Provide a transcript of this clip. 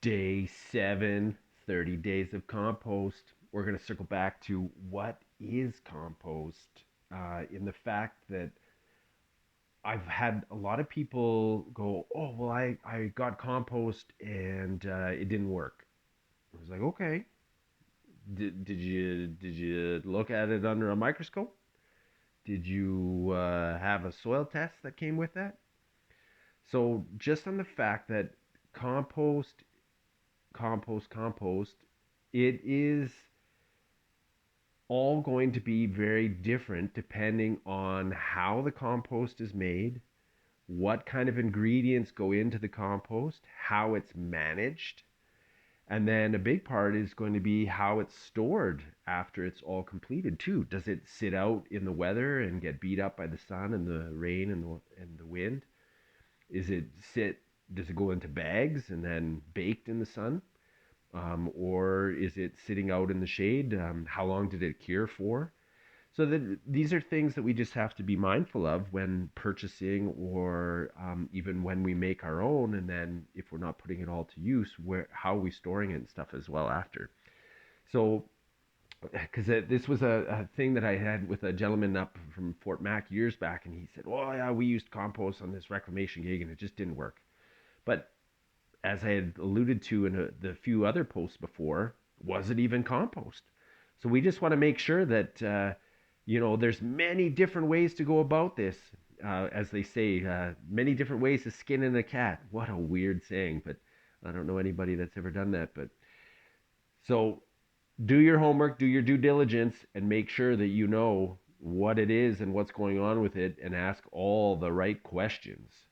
Day 7, 30 Days of Compost. We're going to circle back to what is compost, in the fact that I've had a lot of people go, oh, well, I got compost and it didn't work. I was like, okay, did you look at it under a microscope? Did you have a soil test that came with that? So just on the fact that compost, compost, it is all going to be very different depending on how the compost is made, what kind of ingredients go into the compost, how it's managed, and then a big part is going to be how it's stored after it's all completed too. Does it sit out in the weather and get beat up by the sun and the rain and the wind? Is it sit does it go into bags and then baked in the sun? Or is it sitting out in the shade? How long did it cure for? So that these are things that we just have to be mindful of when purchasing, or even when we make our own. And then if we're not putting it all to use, where how are we storing it and stuff as well after? So because this was a thing that I had with a gentleman up from Fort Mac years back, and he said, "Well, yeah, we used compost on this reclamation gig, and it just didn't work." But as I had alluded to in the few other posts before, was it even compost? So we just want to make sure that there's many different ways to go about this. As they say, many different ways to skin in a cat. What a weird saying, but I don't know anybody that's ever done that. But so do your homework, do your due diligence, and make sure that you know what it is and what's going on with it, and ask all the right questions.